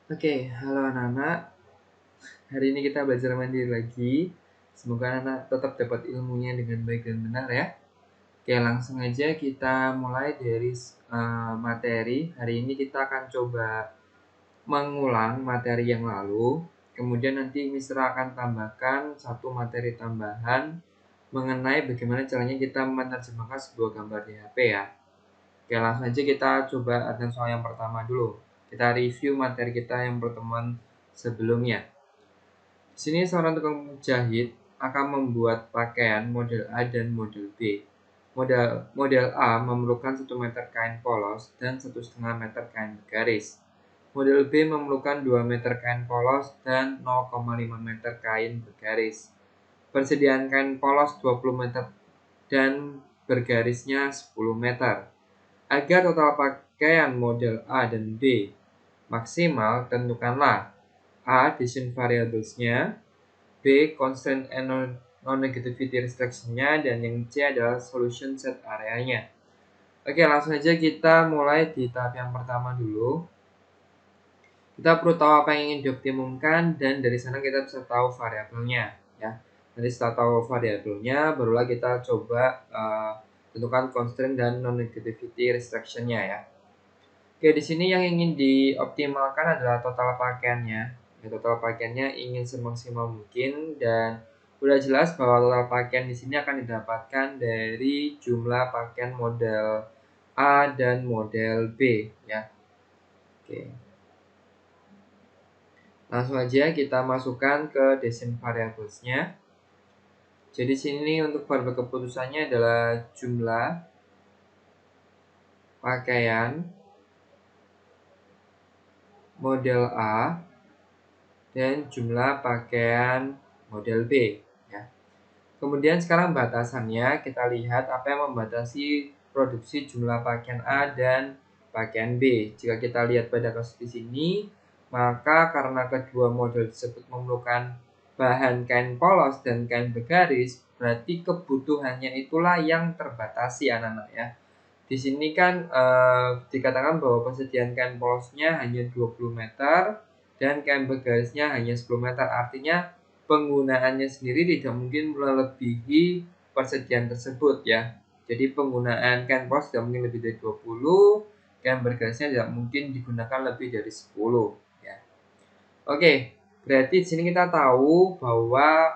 Oke, halo anak-anak. Hari ini kita belajar mandiri lagi. Semoga anak tetap dapat ilmunya dengan baik dan benar ya. Oke, langsung aja kita mulai dari materi. Hari ini kita akan coba mengulang materi yang lalu. Kemudian nanti Misra akan tambahkan satu materi tambahan mengenai bagaimana caranya kita menerjemahkan sebuah gambar di HP ya. Oke, langsung aja kita coba dengan soal yang pertama dulu. Kita review materi kita yang pertemuan sebelumnya. Di sini seorang tukang jahit akan membuat pakaian model A dan model B. Model A memerlukan 1 meter kain polos dan 1,5 meter kain garis. Model B memerlukan 2 meter kain polos dan 0,5 meter kain bergaris. Persediaan kain polos 20 meter dan bergarisnya 10 meter. Agar total pakaian model A dan B maksimal, tentukanlah A. Decision variables-nya, B. Constraint and non-negativity restriction-nya, dan yang C adalah solution set area-nya. Oke, langsung aja kita mulai di tahap yang pertama dulu. Kita perlu tahu apa yang ingin dioptimumkan, dan dari sana kita bisa tahu variabelnya ya. Nanti setelah tahu variabelnya, barulah kita coba tentukan constraint dan non-negativity restriction-nya ya. Oke, di sini yang ingin dioptimalkan adalah total pakaiannya. Ya, total pakaiannya ingin semaksimal mungkin, dan udah jelas bahwa total pakaian di sini akan didapatkan dari jumlah pakaian model A dan model B ya. Oke. Langsung aja kita masukkan ke decision variables-nya. Jadi sini untuk variabel keputusannya adalah jumlah pakaian model A dan jumlah pakaian model B ya. Kemudian sekarang batasannya, kita lihat apa yang membatasi produksi jumlah pakaian A dan pakaian B. Jika kita lihat pada kasus di sini, maka karena kedua model tersebut memerlukan bahan kain polos dan kain bergaris, berarti kebutuhannya itulah yang terbatasi anak-anak ya. Di sini kan dikatakan bahwa persediaan kain polosnya hanya 20 meter dan kain bergarisnya hanya 10 meter. Artinya penggunaannya sendiri tidak mungkin melebihi persediaan tersebut ya. Jadi penggunaan kain polos tidak mungkin lebih dari 20, kain bergarisnya tidak mungkin digunakan lebih dari 10 ya. Oke, berarti di sini kita tahu bahwa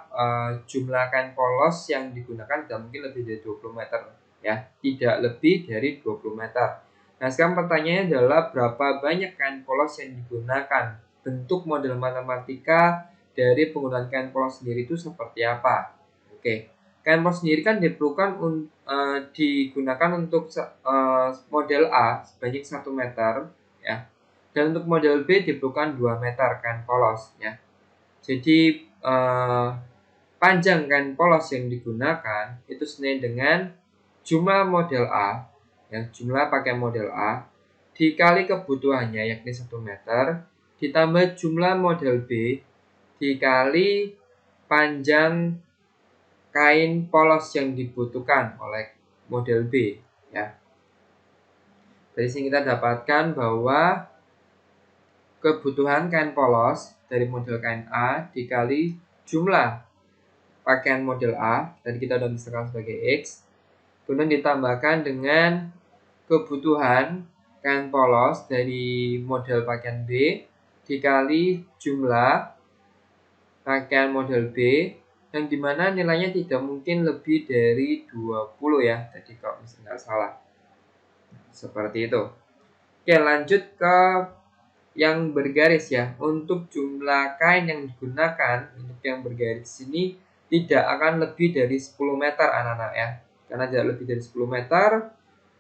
jumlah kain polos yang digunakan tidak mungkin lebih dari 20 meter ya, tidak lebih dari 20 meter. Nah, sekarang pertanyaannya adalah berapa banyak kain polos yang digunakan? Bentuk model matematika dari penggunaan kain polos sendiri itu seperti apa? Oke, kain polos sendiri kan diperlukan digunakan untuk model A sebanyak 1 meter ya. Dan untuk model B diperlukan 2 meter kain polos ya. Jadi panjang kain polos yang digunakan itu senilai dengan jumlah model A ya, jumlah pakai model A dikali kebutuhannya yakni 1 meter ditambah jumlah model B dikali panjang kain polos yang dibutuhkan oleh model B ya. Dari sini kita dapatkan bahwa kebutuhan kain polos dari model kain A dikali jumlah pakaian model A, tadi kita sudah misalkan sebagai X, kemudian ditambahkan dengan kebutuhan kain polos dari model pakaian B dikali jumlah pakaian model B, yang dimana nilainya tidak mungkin lebih dari 20 ya, jadi kalau misalnya nggak salah seperti itu. Oke, lanjut ke yang bergaris ya. Untuk jumlah kain yang digunakan untuk yang bergaris ini tidak akan lebih dari 10 meter anak-anak ya. Karena tidak lebih dari 10 meter.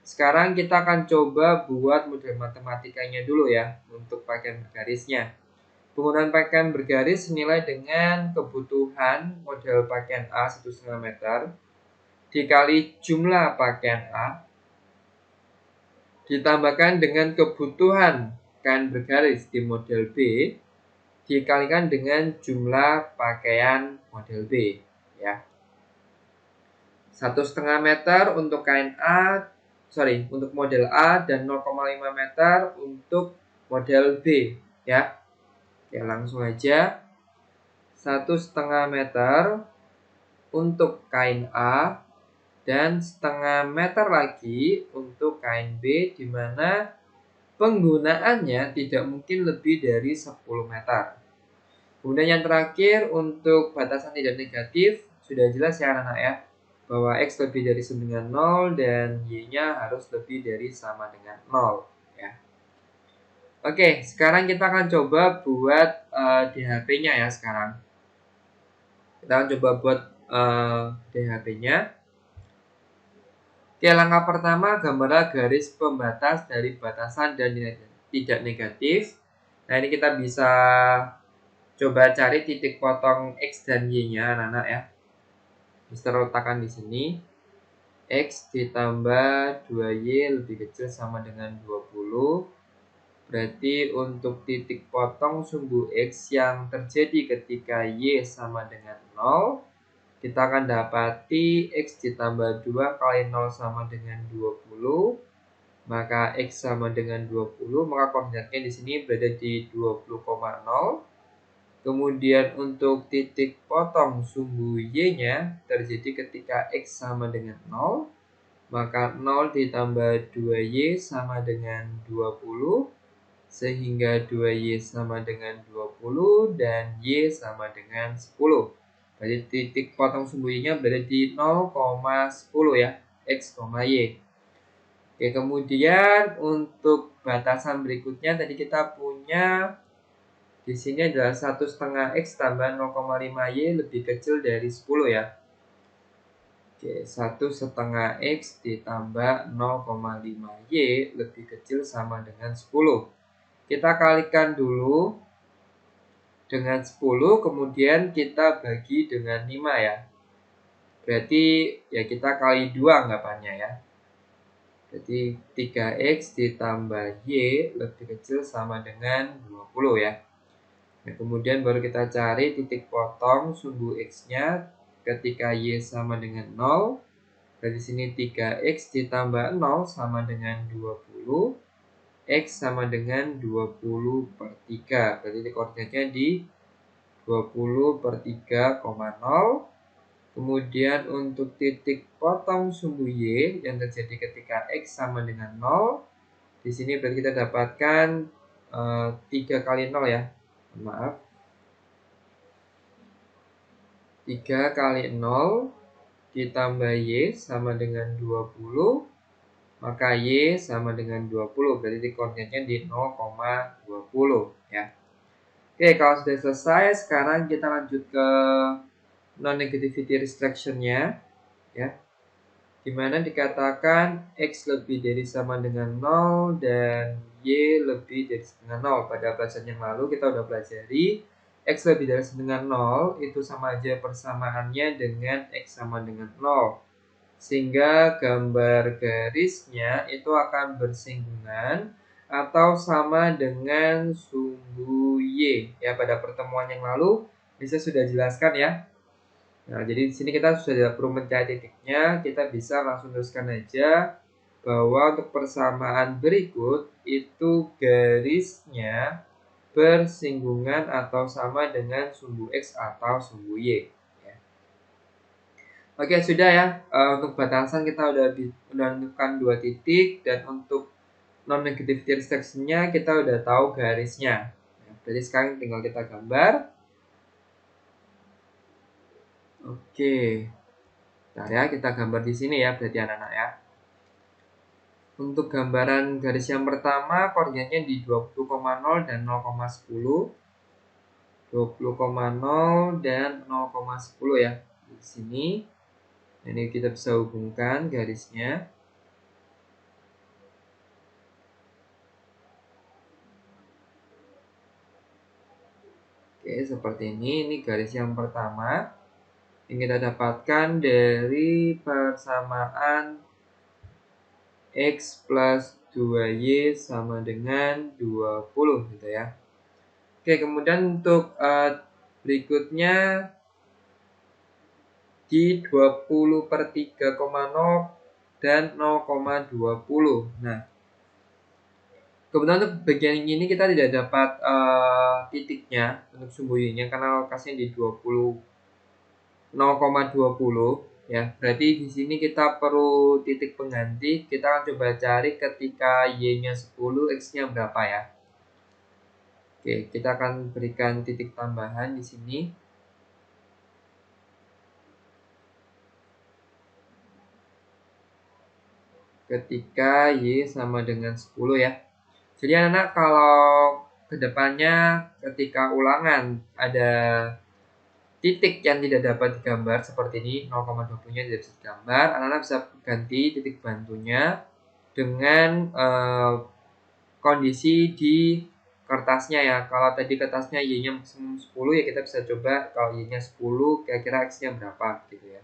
Sekarang kita akan coba buat model matematikanya dulu ya untuk pakaian bergarisnya. Penggunaan pakaian bergaris senilai dengan kebutuhan model pakaian A 1,5 meter dikali jumlah pakaian A ditambahkan dengan kebutuhan kain bergaris di model B dikalikan dengan jumlah pakaian model B ya. 1,5 meter untuk kain untuk model A dan 0,5 meter untuk model B ya. Ya, langsung aja. 1,5 meter untuk kain A dan 1,5 meter lagi untuk kain B, di mana penggunaannya tidak mungkin lebih dari 10 meter. Kemudian yang terakhir untuk batasan tidak negatif, sudah jelas ya anak-anak ya, bahwa X lebih dari sama dengan 0 dan Y-nya harus lebih dari sama dengan 0 ya. Oke, sekarang kita akan coba buat DHP-nya ya sekarang. Kita akan coba buat DHP-nya. Oke, langkah pertama gambarlah garis pembatas dari batasan dan tidak negatif. Nah, ini kita bisa coba cari titik potong X dan Y-nya anak-anak ya. Bisa letakkan di sini. X ditambah 2Y lebih kecil sama dengan 20. Berarti untuk titik potong sumbu X yang terjadi ketika Y sama dengan 0, kita akan dapati X ditambah 2 kali 0 sama dengan 20. Maka X sama dengan 20, maka koordinatnya di sini berada di 20,0. Kemudian untuk titik potong sumbu Y-nya terjadi ketika X sama dengan 0. Maka 0 ditambah 2Y sama dengan 20. Sehingga 2Y sama dengan 20 dan Y sama dengan 10. Jadi titik potong sumbu Y-nya berada di 0,10 ya, X, Y. Oke, kemudian untuk batasan berikutnya tadi kita punya di sini adalah 1,5 X tambah 0,5 Y lebih kecil dari 10 ya. Oke, 1,5 X ditambah 0,5 Y lebih kecil sama dengan 10. Kita kalikan dulu dengan 10, kemudian kita bagi dengan 5 ya. Berarti ya kita kali 2 anggapannya ya. Jadi 3X ditambah Y lebih kecil sama dengan 20 ya. Nah, kemudian baru kita cari titik potong sumbu X-nya ketika Y sama dengan 0. Dari sini 3X ditambah 0 sama dengan 20. X sama dengan 20 per 3. Berarti koordinatnya di 20 per 3,0. Kemudian untuk titik potong sumbu Y yang terjadi ketika X sama dengan 0. Di sini berarti kita dapatkan 3 kali 0 ya. Maaf. 3 kali 0 ditambah Y sama dengan 20. Maka Y sama dengan 20, berarti koordinatnya di 0,20 ya. Oke, kalau sudah selesai, sekarang kita lanjut ke non-negativity restriction-nya ya. Dimana dikatakan X lebih dari sama dengan 0 dan Y lebih dari sama dengan 0. Pada pelajaran yang lalu kita udah pelajari X lebih dari sama dengan 0 itu sama aja persamaannya dengan X sama dengan 0. Sehingga gambar garisnya itu akan bersinggungan atau sama dengan sumbu Y. Ya, pada pertemuan yang lalu bisa sudah jelaskan ya. Nah, jadi di sini kita sudah tidak perlu mencari titiknya, kita bisa langsung teruskan aja bahwa untuk persamaan berikut itu garisnya bersinggungan atau sama dengan sumbu X atau sumbu Y. Oke, sudah ya. Untuk batasan kita udah menentukan 2 titik, dan untuk non-negativity restriction-nya kita udah tahu garisnya. Jadi sekarang tinggal kita gambar. Oke. Nah ya, kita gambar di sini ya, berarti anak-anak ya. Untuk gambaran garis yang pertama, koordinatnya di 20,0 dan 0,10. 20,0 dan 0,10 ya. Di sini. Ini kita bisa hubungkan garisnya. Oke, seperti ini. Ini garis yang pertama yang kita dapatkan dari persamaan X plus 2Y sama dengan 20 gitu ya. Oke, kemudian untuk berikutnya di 20 per 3,0 dan 0,20. Nah, Kebetulan untuk bagian ini kita tidak dapat titiknya untuk sumbu Y-nya karena lokasinya di 0,20 ya. Berarti di sini kita perlu titik pengganti. Kita akan coba cari ketika Y-nya 10, X-nya berapa ya. Oke, kita akan berikan titik tambahan di sini. Ketika Y sama dengan 10 ya. Jadi anak-anak kalau kedepannya ketika ulangan ada titik yang tidak dapat digambar seperti ini, 0,20-nya tidak bisa digambar, anak-anak bisa ganti titik bantunya dengan kondisi di kertasnya ya. Kalau tadi kertasnya Y-nya maksimum 10 ya kita bisa coba kalau Y-nya 10 kira-kira X-nya berapa gitu ya.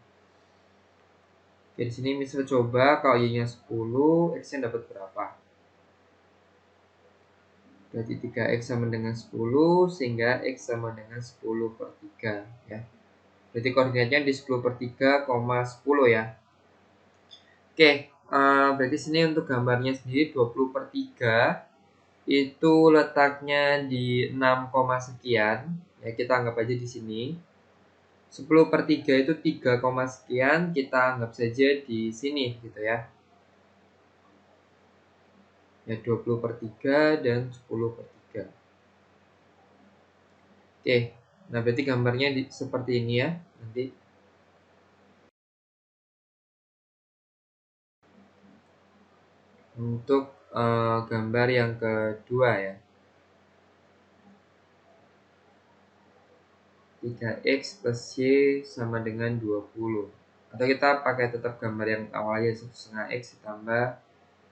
Oke, di sini misal coba kalau Y-nya 10, X-nya dapat berapa? Berarti 3X sama dengan 10 sehingga X sama dengan 10 per 3 ya. Berarti koordinatnya di 10 per 3,10 ya. Oke, berarti sini untuk gambarnya sendiri 20 per 3 itu letaknya di 6, sekian. Ya, kita anggap aja di sini. 10 per 3 itu 3, sekian. Kita anggap saja di sini gitu ya. Ya, 20 per 3 dan 10 per 3. Oke, nah berarti gambarnya seperti ini ya. Nanti untuk gambar yang kedua ya. 3X plus Y sama dengan 20. Atau kita pakai tetap gambar yang awalnya 1,5X ditambah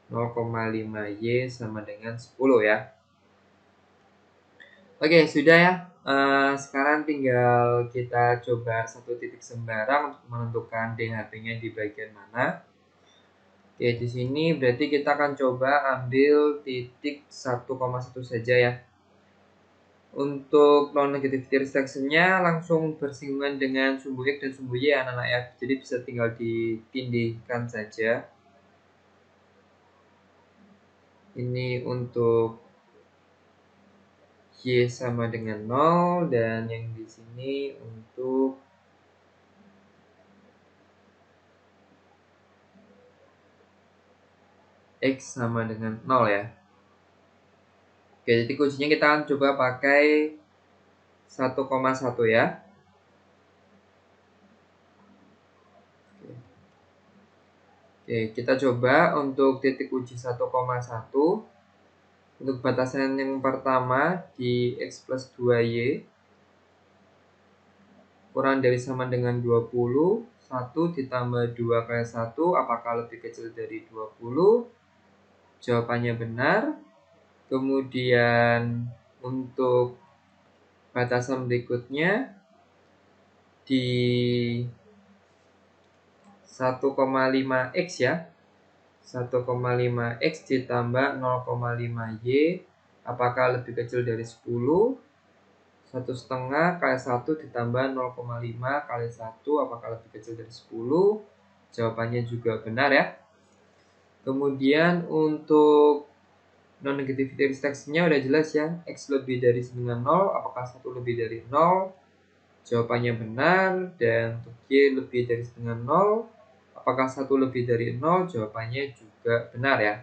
0,5Y sama dengan 10 ya. Oke, sudah ya. Sekarang tinggal kita coba satu titik sembarang untuk menentukan DHP-nya di bagian mana. Oke, di sini berarti kita akan coba ambil titik 1,1 saja ya. Untuk non-negativity restriction-nya langsung bersinggungan dengan sumbu X dan sumbu Y anak-anak ya. Jadi bisa tinggal ditindihkan saja. Ini untuk Y sama dengan 0 dan yang di sini untuk X sama dengan 0 ya. Oke, jadi kuncinya kita akan coba pakai 1,1 ya. Oke, kita coba untuk titik uji 1,1. Untuk batasan yang pertama di X plus 2Y kurang dari sama dengan 20. 1 ditambah 2 kali 1 apakah lebih kecil dari 20? Jawabannya benar. Kemudian untuk batasan berikutnya di 1,5X ya. 1,5X ditambah 0,5Y apakah lebih kecil dari 10? 1,5 kali 1 ditambah 0,5 kali 1 apakah lebih kecil dari 10? Jawabannya juga benar ya. Kemudian untuk non-negativity restriction-nya udah jelas ya. X lebih dari dengan 0 apakah 1 lebih dari 0? Jawabannya benar. Dan untuk Y lebih dari dengan 0 apakah 1 lebih dari 0? Jawabannya juga benar ya.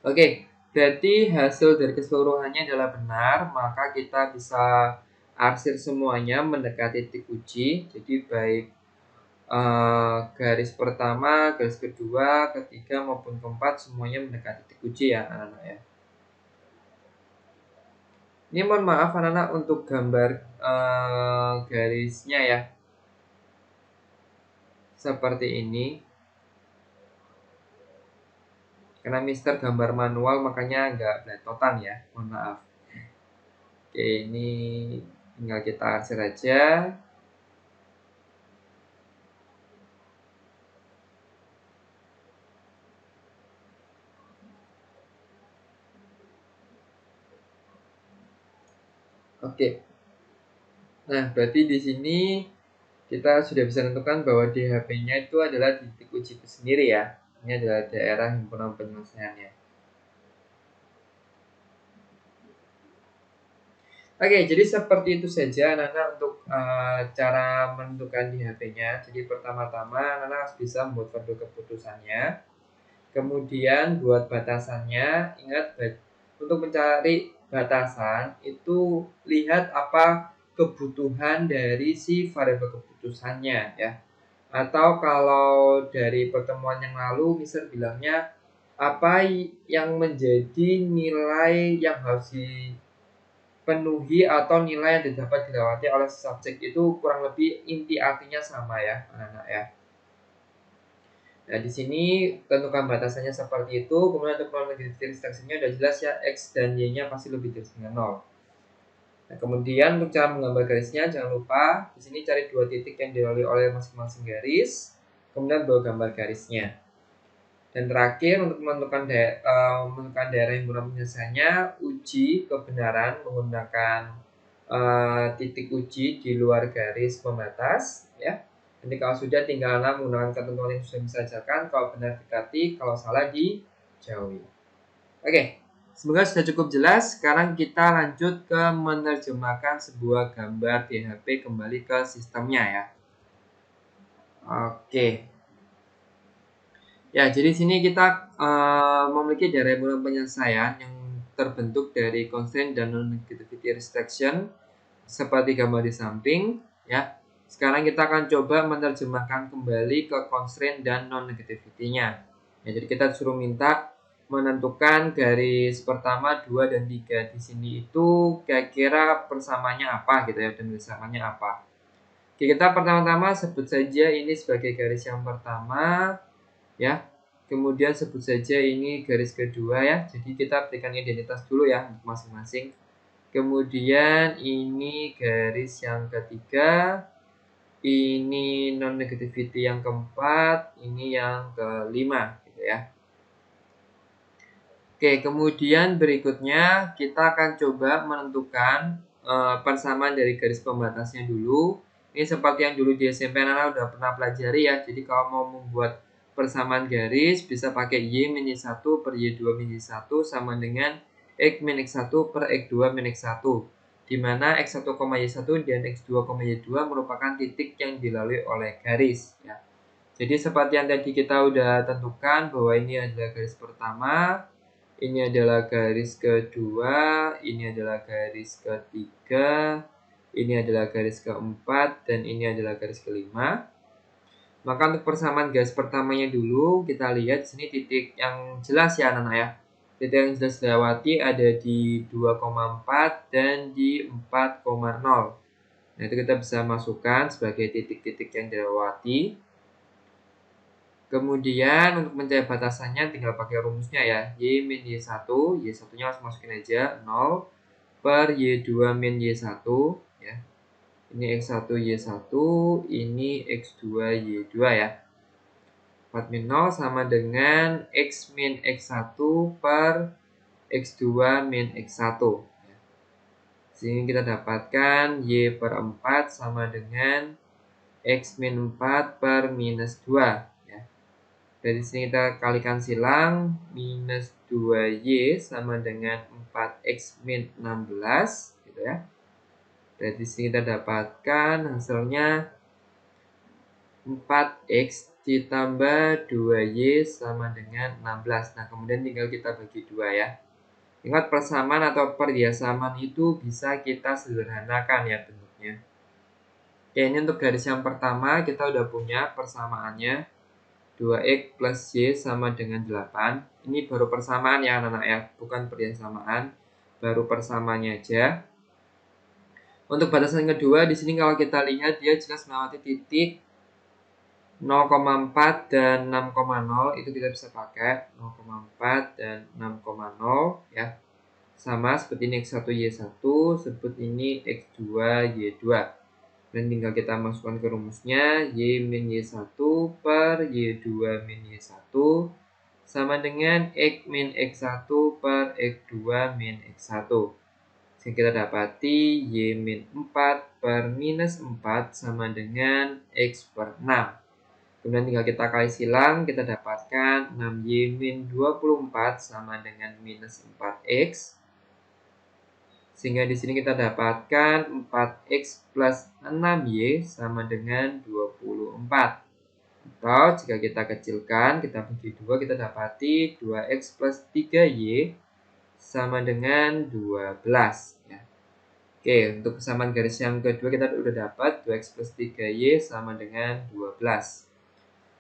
Oke, berarti hasil dari keseluruhannya adalah benar, maka kita bisa arsir semuanya mendekati titik uji. Jadi baik garis pertama, garis kedua, ketiga maupun keempat semuanya mendekati titik uji ya anak-anak ya. Ini mohon maaf anak-anak untuk gambar garisnya ya. Seperti ini. Karena Mister gambar manual makanya agak beletotan ya, mohon maaf. Oke, ini tinggal kita arsir aja. Oke. Nah, berarti di sini kita sudah bisa tentukan bahwa DHP-nya itu adalah di titik uji itu sendiri ya. Ini adalah daerah himpunan penyelesaiannya. Oke, jadi seperti itu saja anak-anak untuk cara menentukan di HP-nya. Jadi pertama-tama anak-anak harus bisa membuat kode keputusannya. Kemudian buat batasannya, ingat untuk mencari batasan itu lihat apa kebutuhan dari si variabel keputusannya ya. Atau kalau dari pertemuan yang lalu misal bilangnya apa yang menjadi nilai yang harus dipenuhi atau nilai yang dapat dilewati oleh subjek itu kurang lebih inti artinya sama ya anak-anak ya. Nah, di sini tentukan batasannya seperti itu. Kemudian untuk non-negative restriction-nya udah jelas ya, X dan Y-nya pasti lebih dari dengan 0. Nah, kemudian untuk cara menggambar garisnya, jangan lupa di sini cari dua titik yang dilalui oleh masing-masing garis. Kemudian bawa gambar garisnya. Dan terakhir untuk menentukan daerah yang guna penyelesaiannya, uji kebenaran menggunakan titik uji di luar garis pembatas ya. Nanti kalau sudah tinggal menggunakan ketentuan yang sudah bisa ajarkan, kalau benar dekati, kalau salah dijauhi. Oke, semoga sudah cukup jelas. Sekarang kita lanjut ke menerjemahkan sebuah gambar di HP kembali ke sistemnya ya. Oke. Ya, jadi sini kita memiliki daerah penyelesaian yang terbentuk dari constraint dan non-negativity restriction seperti gambar di samping ya. Sekarang kita akan coba menerjemahkan kembali ke constraint dan non-negativity-nya. Ya, jadi kita disuruh minta menentukan garis pertama, 2 dan 3 di sini itu kira-kira persamaannya apa gitu ya, dan persamaannya apa. Oke, kita pertama-tama sebut saja ini sebagai garis yang pertama ya. Kemudian sebut saja ini garis kedua ya. Jadi kita berikan identitas dulu ya untuk masing-masing. Kemudian ini garis yang ketiga, ini non-negativity yang keempat, ini yang kelima gitu ya. Oke, kemudian berikutnya kita akan coba menentukan persamaan dari garis pembatasnya dulu. Ini seperti yang dulu di SMP Nana udah pernah pelajari ya. Jadi kalau mau membuat persamaan garis bisa pakai Y min Y1 per Y2 min Y1 sama dengan X min X1 per X2 min X1. Di mana X1, Y1 dan X2, Y2 merupakan titik yang dilalui oleh garis ya. Jadi seperti yang tadi kita udah tentukan bahwa ini adalah garis pertama, ini adalah garis kedua, ini adalah garis ketiga, ini adalah garis keempat, dan ini adalah garis kelima. Maka untuk persamaan garis pertamanya dulu, kita lihat di sini titik yang jelas ya anak-anak ya. Titik yang jelas dilewati ada di 2,4 dan di 4,0. Nah, itu kita bisa masukkan sebagai titik-titik yang dilewati. Kemudian untuk mencari batasannya tinggal pakai rumusnya ya. Y min Y1, Y1-nya langsung masukin aja 0 per Y2 min Y1 ya. Ini X1 Y1, ini X2 Y2 ya. 4 min 0 sama dengan X min X1 per X2 min X1 ya. Sehingga kita dapatkan Y per 4 sama dengan X min 4 per minus 2. Dari sini kita kalikan silang, minus 2Y sama dengan 4X min 16 gitu ya. Dari sini kita dapatkan hasilnya 4X ditambah 2Y sama dengan 16. Nah, kemudian tinggal kita bagi 2 ya. Ingat persamaan atau perhiasaman itu bisa kita sederhanakan ya bentuknya. Oke, ini untuk garis yang pertama kita udah punya persamaannya. 2X plus Y sama dengan 8. Ini baru persamaan ya anak-anak ya, bukan persamaan. Baru persamaannya aja. Untuk batasan kedua, di sini kalau kita lihat dia jelas melewati titik 0,4 dan 6,0. Itu kita bisa pakai 0,4 dan 6,0 ya. Sama seperti ini X1 Y1, sebut ini X2 Y2. Dan tinggal kita masukkan ke rumusnya Y min Y1 per Y2 min Y1 sama dengan X min X1 per X2 min X1. Sehingga kita dapati Y min 4 per minus 4 sama dengan X per 6. Kemudian tinggal kita kali silang, kita dapatkan 6Y min 24 sama dengan minus 4X. Sehingga di sini kita dapatkan 4x plus 6y sama dengan 24. Atau jika kita kecilkan, kita bagi 2, kita dapati 2x plus 3y sama dengan 12. Ya. Oke, untuk kesamaan garis yang kedua kita udah dapat 2x plus 3y sama dengan 12.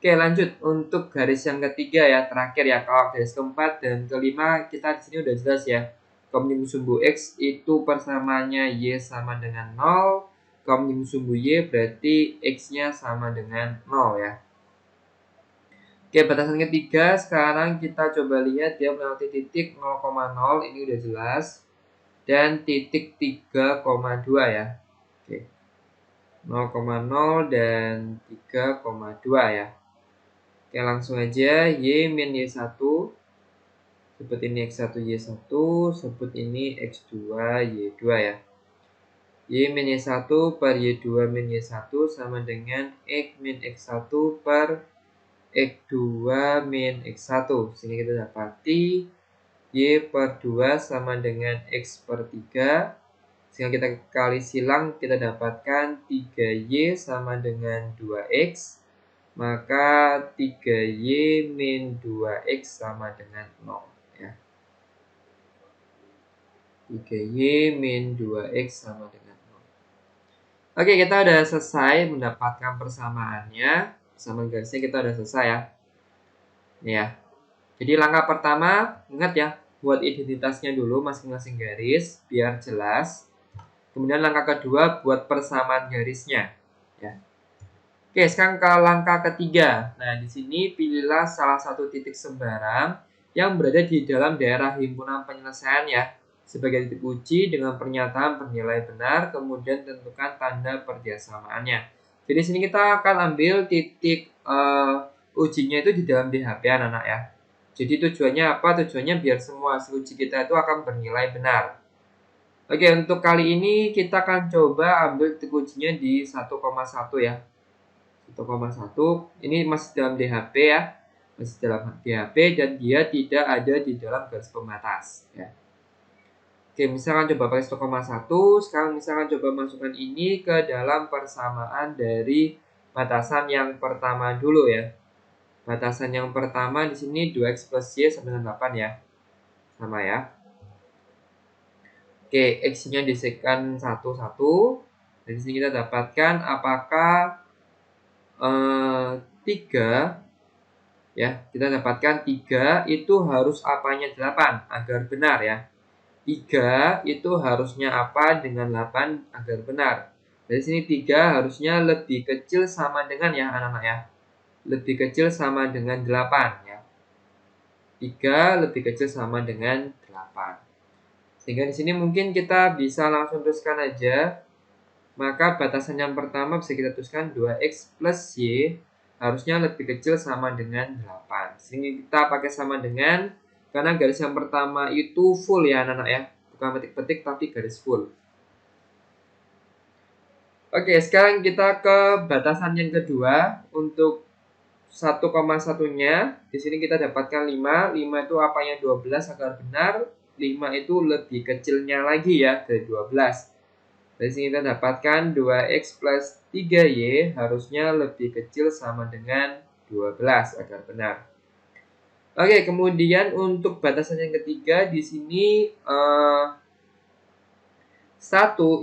Oke, lanjut untuk garis yang ketiga ya, terakhir ya. Kalau garis keempat dan kelima kita di sini udah jelas ya. Kalau menyebut sumbu x itu persamaannya y sama dengan 0. Kalau menyebut sumbu y berarti x-nya sama dengan 0 ya. Oke, batasan ketiga sekarang kita coba lihat dia melewati titik 0,0, ini udah jelas. Dan titik 3,2 ya. Oke. 0,0 dan 3,2 ya. Oke, langsung aja y min y1 sebut ini x1 y1, sebut ini x2 y2 ya. Y min y1 per y2 min y1 sama dengan x min x1 per x2 min x1. Sehingga kita dapati y per 2 sama dengan x per 3. Sehingga kita kali silang kita dapatkan 3y sama dengan 2x. Maka 3y min 2x sama dengan 0 ya. 3y min 2x sama dengan 0. Oke, kita udah selesai mendapatkan persamaannya. Persamaan garisnya kita udah selesai ya. Ya. Jadi langkah pertama, ingat ya, buat identitasnya dulu masing-masing garis biar jelas. Kemudian langkah kedua buat persamaan garisnya ya. Oke, sekarang ke langkah ketiga. Nah, di sini pilihlah salah satu titik sembarang yang berada di dalam daerah himpunan penyelesaian ya, sebagai titik uji dengan pernyataan bernilai benar, kemudian tentukan tanda perjasamaannya. Jadi di sini kita akan ambil titik ujinya itu di dalam DHP anak-anak ya. Jadi tujuannya apa? Tujuannya biar semua hasil uji kita itu akan bernilai benar. Oke, untuk kali ini kita akan coba ambil titik ujinya di 1,1 ya. 1,1 ini masih dalam DHP ya, masih dalam DHP dan dia tidak ada di dalam garis pembatas ya. Oke, misalkan coba pakai 1,1, sekarang misalkan coba masukkan ini ke dalam persamaan dari batasan yang pertama dulu ya. Batasan yang pertama di sini 2x plus y sama dengan 8 ya. Sama ya. Oke, x-nya disekan 1, 1. Dari sini kita dapatkan apakah 3 ya, kita dapatkan 3 itu harus apanya 8 agar benar ya. 3 itu harusnya apa dengan 8 agar benar. Dari sini 3 harusnya lebih kecil sama dengan ya anak-anak ya. Lebih kecil sama dengan 8 ya. 3 lebih kecil sama dengan 8. Sehingga di sini mungkin kita bisa langsung tuliskan aja. Maka batasan yang pertama bisa kita tuliskan 2x plus y harusnya lebih kecil sama dengan 8. Sehingga kita pakai sama dengan, karena garis yang pertama itu full ya anak-anak ya. Bukan petik-petik tapi garis full. Oke, sekarang kita ke batasan yang kedua. Untuk 1,1-nya, di sini kita dapatkan 5. 5 itu apanya 12 agar benar. 5 itu lebih kecilnya lagi ya dari 12. Dari sini kita dapatkan 2x plus 3y harusnya lebih kecil sama dengan 12 agar benar. Oke, kemudian untuk batasan yang ketiga di sini 1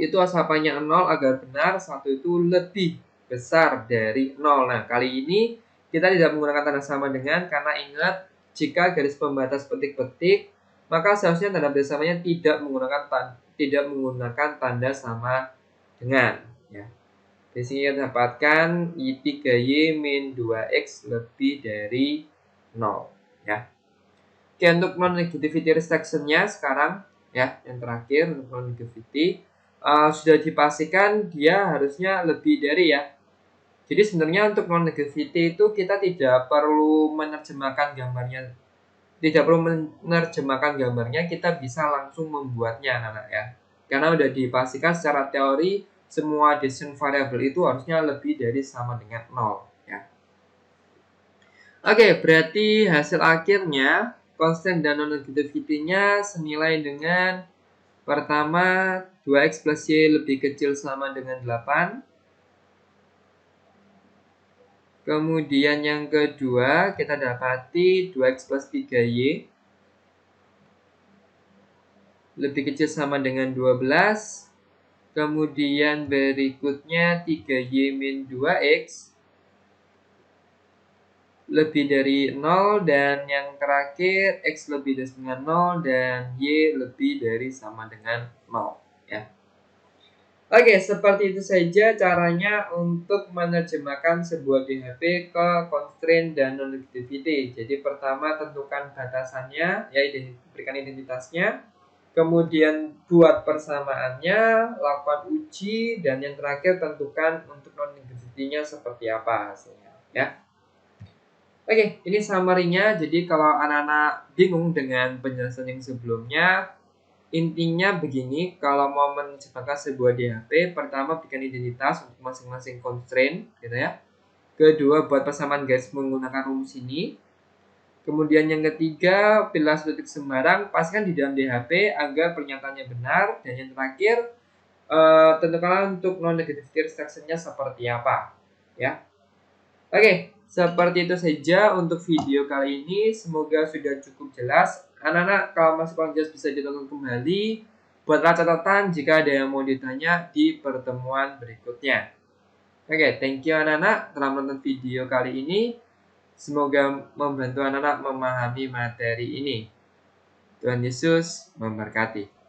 itu asalnya 0 agar benar, 1 itu lebih besar dari 0. Nah, kali ini kita tidak menggunakan tanda sama dengan karena ingat jika garis pembatas petik-petik maka seharusnya tanda bersamanya tidak menggunakan tanda sama dengan ya. Di sini kita dapatkan 3y min 2x lebih dari 0 ya. Oke, untuk non-negativity restriction-nya sekarang ya, yang terakhir untuk non-negativity sudah dipastikan dia harusnya lebih dari ya. Jadi sebenarnya untuk non-negativity itu kita tidak perlu menerjemahkan gambarnya. Tidak perlu menerjemahkan gambarnya, kita bisa langsung membuatnya anak-anak ya. Karena udah dipastikan secara teori semua decision variable itu harusnya lebih dari sama dengan 0 ya. Oke, berarti hasil akhirnya constant dan non-negativity-nya senilai dengan Pertama, 2x plus y lebih kecil sama dengan 8. Kemudian yang kedua, kita dapati 2x plus 3y lebih kecil sama dengan 12. Kemudian berikutnya 3y min 2x lebih dari 0. Dan yang terakhir, x lebih dari dengan 0 dan y lebih dari sama dengan 0. Ya. Oke, seperti itu saja caranya untuk menerjemahkan sebuah DHP ke constraint dan non-negativity. Jadi pertama tentukan batasannya, ya berikan identitasnya. Kemudian buat persamaannya, lakukan uji, dan yang terakhir tentukan untuk non-negativity-nya seperti apa hasilnya. Ya. Oke, ini summary-nya. Jadi kalau anak-anak bingung dengan penjelasan yang sebelumnya, intinya begini, kalau mau menciptakan sebuah DHP, pertama berikan identitas untuk masing-masing constraint, gitu ya. Kedua, buat persamaan garis menggunakan rumus ini. Kemudian yang ketiga, pilih sudut sembarang, pastikan di dalam DHP agar pernyataannya benar. Dan yang terakhir, tentukanlah untuk non-negativity restriction-nya seperti apa. Ya. Oke, seperti itu saja untuk video kali ini. Semoga sudah cukup jelas. Anak-anak, kalau masih kurang jelas bisa ditonton kembali. Buatlah catatan jika ada yang mau ditanya di pertemuan berikutnya. Oke, thank you anak-anak telah menonton video kali ini. Semoga membantu anak-anak memahami materi ini. Tuhan Yesus memberkati.